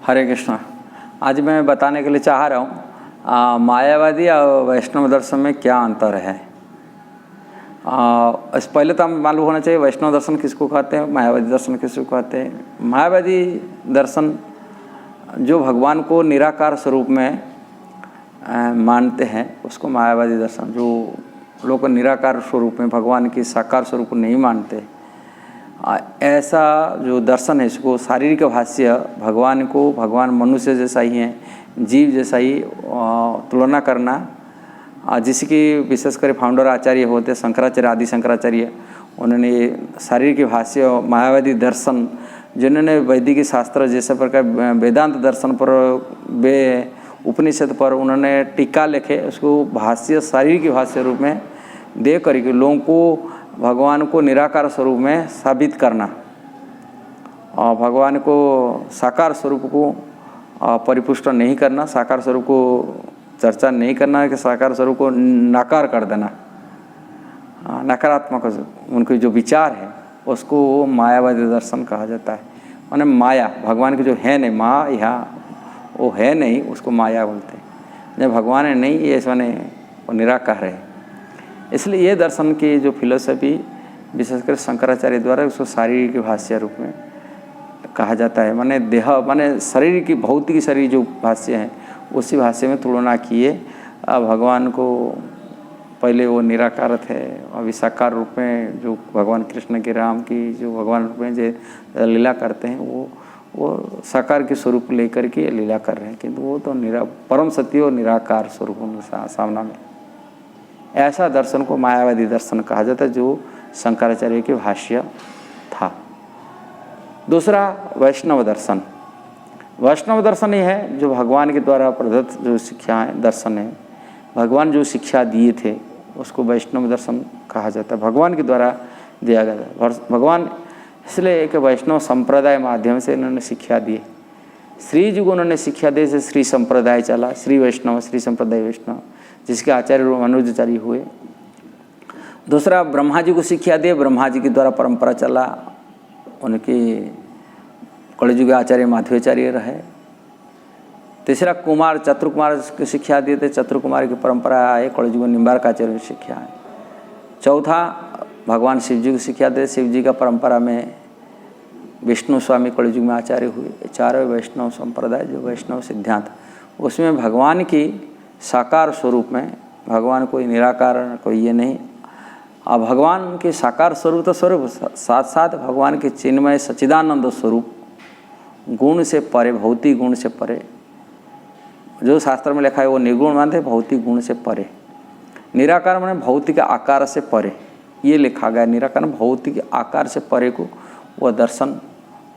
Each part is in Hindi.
हरे कृष्णा। आज मैं बताने के लिए चाह रहा हूँ मायावादी और वैष्णव दर्शन में क्या अंतर है। इस पहले तो हमें मालूम होना चाहिए वैष्णव दर्शन किसको कहते हैं, मायावादी दर्शन किसको कहते हैं। मायावादी दर्शन जो भगवान को निराकार स्वरूप में मानते हैं उसको मायावादी दर्शन, जो लोग निराकार स्वरूप में भगवान की साकार स्वरूप को नहीं मानते, ऐसा जो दर्शन है इसको शारीरिक भाष्य भगवान को भगवान मनुष्य जैसा ही है, जीव जैसा ही तुलना करना, जिसकी विशेषकर फाउंडर आचार्य होते शंकराचार्य, आदि शंकराचार्य, उन्होंने शारीरिक भाष्य मायावादी दर्शन जिन्होंने वैदिक शास्त्र जैसे प्रकार वेदांत दर्शन पर उपनिषद पर उन्होंने टीका लिखे, उसको भाष्य शारीरिक भाष्य रूप में दे करके लोगों को भगवान को निराकार स्वरूप में साबित करना और भगवान को साकार स्वरूप को परिपुष्ट नहीं करना, साकार स्वरूप को चर्चा नहीं करना, कि साकार स्वरूप को नकार कर देना, नकारात्मक उनके जो विचार है उसको मायावादी दर्शन कहा जाता है। माने माया भगवान की जो है नहीं, माँ यहाँ वो है नहीं, उसको माया बोलते हैं। जब भगवान है नहीं ये ऐसा नहीं, वो निराकार है। इसलिए ये दर्शन की जो फिलोसफी विशेषकर शंकराचार्य द्वारा उसको शारीरिक भाष्य रूप में कहा जाता है। माने देह माने शरीर की भौतिक शरीर जो भाष्य है उसी भाष्य में तुलना किए भगवान को। पहले वो निराकार थे, अभी साकार रूप में जो भगवान कृष्ण के राम की जो भगवान रूप में जो लीला करते हैं वो साकार के स्वरूप लेकर के लीला कर रहे हैं, किंतु वो तो परम सत्य और निराकार स्वरूप सामना में। ऐसा दर्शन को मायावादी दर्शन कहा जाता है जो शंकराचार्य के भाष्य था। दूसरा वैष्णव दर्शन। वैष्णव दर्शन ये है जो भगवान के द्वारा प्रदत्त जो शिक्षा है, दर्शन है, भगवान जो शिक्षा दिए थे उसको वैष्णव दर्शन कहा जाता है, भगवान के द्वारा दिया गया था। भगवान इसलिए एक वैष्णव संप्रदाय माध्यम से इन्होंने शिक्षा दी। श्री जी को उन्होंने शिक्षा दी से श्री संप्रदाय चला, श्री वैष्णव, श्री संप्रदाय वैष्णव, जिसके आचार्य मनोजाचार्य हुए। दूसरा ब्रह्मा जी को शिक्षा दिए, ब्रह्मा जी के द्वारा परंपरा चला, उनके कलियुग आचार्य माधवाचार्य रहे। तीसरा कुमार चतुर्कुमार की शिक्षा दिए थे, चतुर्कुमार की परंपरा आए, कलियुग निम्बार्क आचार्य की शिक्षा है। चौथा भगवान शिव जी को शिक्षा दे, शिव जी का परंपरा में विष्णु स्वामी कलियुग में आचार्य हुए। चारों वैष्णव संप्रदाय जो वैष्णव सिद्धांत, उसमें भगवान की साकार स्वरूप में, भगवान कोई निराकार कोई ये नहीं, अब भगवान के साकार स्वरूप तो स्वरूप, साथ साथ भगवान के चिन्मय सच्चिदानंद स्वरूप, गुण से परे, भौतिक गुण से परे, जो शास्त्र में लिखा है वो निर्गुण मानते, भौतिक गुण से परे। निराकार माने भौतिक आकार से परे, ये लिखा गया। निराकार भौतिक आकार से परे को वह दर्शन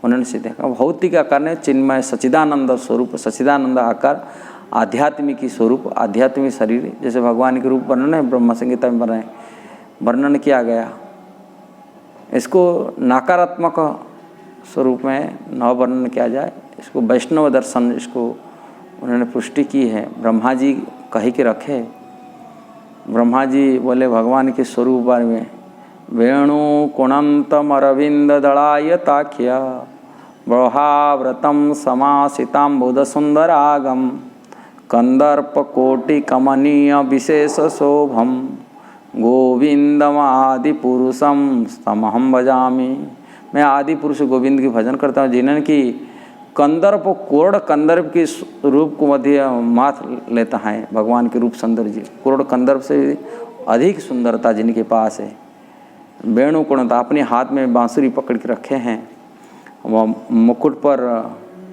उन्होंने सिद्ध देखा। भौतिक आकार ने चिन्मय सच्चिदानंद स्वरूप, सच्चिदानंद आकार, आध्यात्मिक स्वरूप, आध्यात्मिक शरीर, जैसे भगवान के रूप वर्णन है ब्रह्म संहिता में बनाए वर्णन किया गया। इसको नकारात्मक स्वरूप में न वर्णन किया जाए, इसको वैष्णव दर्शन, इसको उन्होंने पुष्टि की है। ब्रह्मा जी कही के रखे, ब्रह्मा जी बोले भगवान के स्वरूप बारे में, वेणु कुणंतम अरविंद दलायताख्य ब्रह्माव्रतम समासिताम्बुद सुंदरागम कंदर्प कोटि कमनीय विशेष शोभम गोविंदम आदि पुरुषम तमहम भजामि। मैं आदि पुरुष गोविंद की भजन करता हूँ, जिन्होंने की कंदर्प कोरड कंदर्प के रूप को मध्य माथ लेता है भगवान के रूप सौंदर्य, कोरड कंदर्प से अधिक सुंदरता जिनके पास है। वेणु कुणता अपने हाथ में बांसुरी पकड़ के रखे हैं, वह मुकुट पर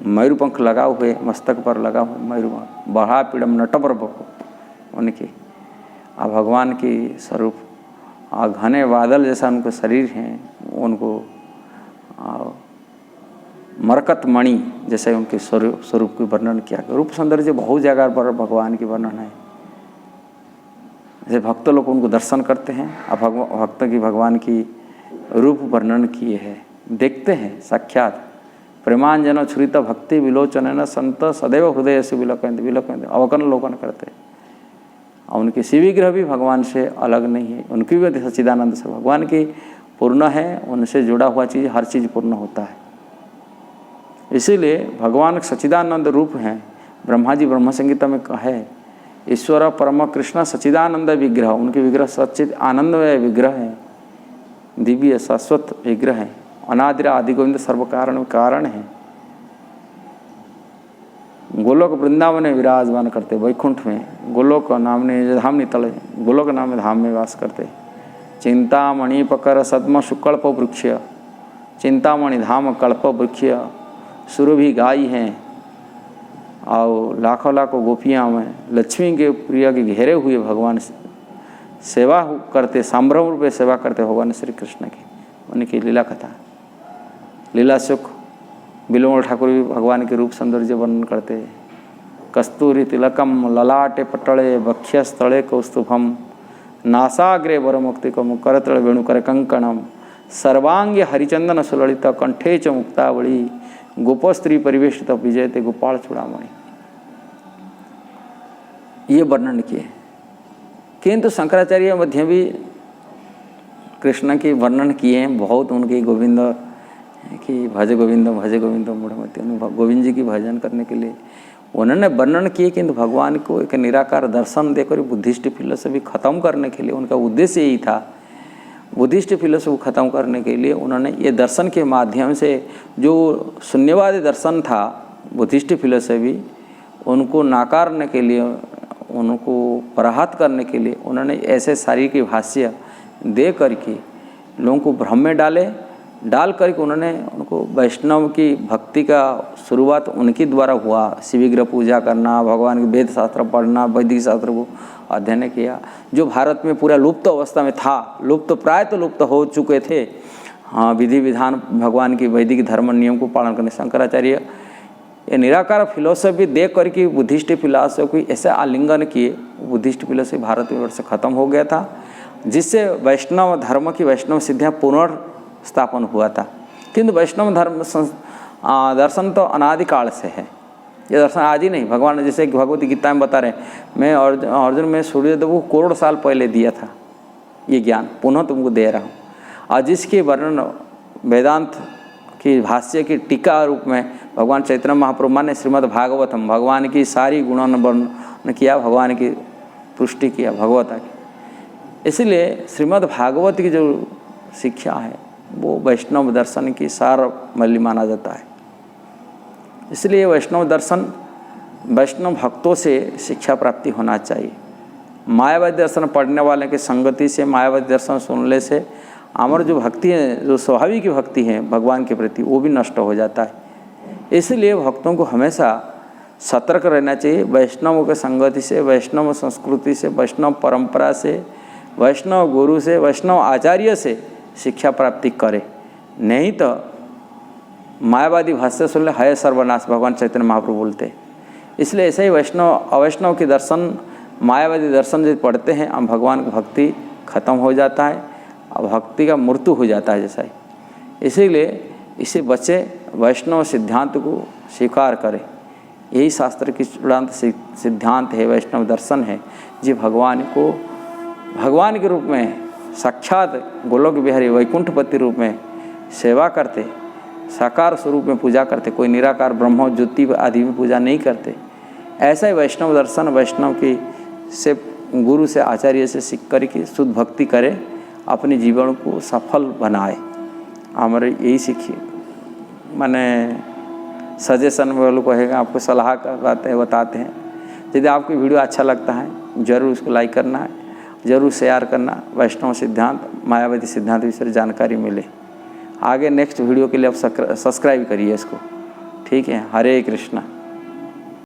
मयूरपंख लगा हुए, मस्तक पर लगा हुआ मयूरपंख, बढ़ा पीड़म नटवर उनके भगवान की स्वरूप, घने बादल जैसा उनको शरीर है, उनको मरकत मणि जैसे उनके स्वरूप की वर्णन किया गया। रूप सौंदर्य बहुत जगह पर भगवान की वर्णन है। जैसे भक्त लोग उनको दर्शन करते हैं, अब भक्त की भगवान की रूप वर्णन किए हैं, देखते हैं साक्षात। प्रेमांजन छुरित भक्ति विलोचन न संत सदैव हृदय से विलोकन अवलोकन करते। और उनके शिविग्रह भी भगवान से अलग नहीं है, उनकी भी सच्चिदानंद से भगवान की पूर्ण है, उनसे जुड़ा हुआ चीज़ हर चीज़ पूर्ण होता है। इसीलिए भगवान सच्चिदानंद रूप हैं। ब्रह्मा जी ब्रह्म संगीता में है, ईश्वर परम कृष्ण सच्चिदानंद विग्रह, उनके विग्रह सच्चिद आनंदमय विग्रह है, दिव्य शाश्वत विग्रह है, अनादिर आदि गोविंद सर्व कारण है। गोलोक वृंदावन में विराजमान करते, वैकुंठ में गोलोक नाम ने धाम नितले, गोलोक नाम धाम में वास करते। चिंतामणि पकर सद्म शुक्लप वृक्ष, चिंतामणि धाम कल्प वृक्ष, सुरभि गाय हैं और लाखों लाखों गोपियाँ में लक्ष्मी के प्रिय के घेरे हुए भगवान सेवा करते, संभ्रम रूप में सेवा करते भगवान श्री कृष्ण की। उनकी लीला कथा, लीला सुख, बिलोमल ठाकुर भी भगवान के रूप सौंदर्य वर्णन करते हैं। कस्तूरी तिलकम ललाटे पटले वक्ष्यस्थले कौस्तुभम, नासाग्रे वरमुक्तिकम करतल वेणुकर कंकणम, सर्वांगे हरिचंदन सुललित कंठे च मुक्तावली, गोपस्त्री परिवेशित विजयते गोपाल चूड़ामणि। ये वर्णन किए, किंतु शंकराचार्य मध्य भी कृष्ण के वर्णन किए हैं बहुत। उनके गोविंद कि भज गोविंद मूढ़मति, गोविंद जी की भजन करने के लिए उन्होंने वर्णन किए, किंतु भगवान को एक निराकार दर्शन देकर बुद्धिस्ट फिलोसफी खत्म करने के लिए उनका उद्देश्य यही था। बुद्धिस्ट फिलोसफी खत्म करने के लिए उन्होंने ये दर्शन के माध्यम से, जो शून्यवादी दर्शन था बुद्धिस्ट फिलोसफी, उनको नाकारने के लिए, उनको पराहत करने के लिए उन्होंने ऐसे शारीरिक भाष्य दे करके लोगों को भ्रम में डाल करके उन्होंने उनको वैष्णव की भक्ति का शुरुआत उनके द्वारा हुआ। शिवविग्रह पूजा करना, भगवान के वेद शास्त्र पढ़ना, वैदिक शास्त्र को अध्ययन किया, जो भारत में पूरा लुप्त अवस्था में था, लुप्त प्राय तो लुप्त हो चुके थे। हाँ, विधि विधान भगवान की वैदिक धर्म नियम को पालन करने शंकराचार्य ये निराकार फिलोसफी देख करके बुद्धिस्ट फिलोसफी ऐसे आलिंगन किए, बुद्धिस्ट फिलोसफी भारत में से खत्म हो गया था, जिससे वैष्णव धर्म की वैष्णव सिद्धियाँ पुनर्स्थापन हुआ था। किंतु वैष्णव धर्म दर्शन तो अनादिकाल से है, ये दर्शन आज ही नहीं। भगवान जैसे कि भगवती गीता में बता रहे हैं, मैं अर्जुन में सूर्यदेव को करोड़ साल पहले दिया था ये ज्ञान, पुनः तुमको दे रहा हूँ। आज इसके वर्णन वेदांत की भाष्य की टीका रूप में भगवान चैतन्य महाप्रभु ने श्रीमद् भागवतम, भगवान की सारी गुणों वर्णन किया, भगवान की पुष्टि किया भगवता की। इसलिए श्रीमद् भागवत की जो शिक्षा है वो वैष्णव दर्शन की सारमल्ली माना जाता है। इसलिए वैष्णव दर्शन वैष्णव भक्तों से शिक्षा प्राप्ति होना चाहिए। मायावादी दर्शन पढ़ने वाले की संगति से, मायावादी दर्शन सुनने से हमारी जो भक्ति है, जो स्वाभाविक भक्ति है भगवान के प्रति, वो भी नष्ट हो जाता है। इसलिए भक्तों को हमेशा सतर्क रहना चाहिए। वैष्णव के संगति से, वैष्णव संस्कृति से, वैष्णव परंपरा से, वैष्णव गुरु से, वैष्णव आचार्य से शिक्षा प्राप्ति करे, नहीं तो मायावादी भाष्य सुन ले है सर्वनाश, भगवान चैतन्य महाप्रभु बोलते। इसलिए ऐसे ही वैष्णव अवैष्णव के दर्शन, मायावादी दर्शन जो पढ़ते हैं, हम भगवान की भक्ति खत्म हो जाता है, अब भक्ति का मृत्यु हो जाता है जैसा ही। इसीलिए इसे बचे, वैष्णव सिद्धांत को स्वीकार करें। यही शास्त्र की चूड़ांत सिद्धांत है, वैष्णव दर्शन है, जो भगवान को भगवान के रूप में साक्षात गोलोक बिहारी वैकुंठपति रूप में सेवा करते, साकार स्वरूप में पूजा करते, कोई निराकार ब्रह्म ज्योति आदि में पूजा नहीं करते। ऐसा ही वैष्णव दर्शन वैष्णव की से गुरु से आचार्य से सीख करके शुद्ध भक्ति करे, अपने जीवन को सफल बनाए। हमारे यही सीखिए, मैंने सजेशन में वो लोग कहेगा, आपको सलाह बताते हैं। यदि आपको वीडियो अच्छा लगता है ज़रूर उसको लाइक करना है, ज़रूर शेयर करना। वैष्णव सिद्धांत, मायावादी सिद्धांत विषय जानकारी मिले। आगे नेक्स्ट वीडियो के लिए आप सब्सक्राइब करिए इसको, ठीक है। हरे कृष्णा।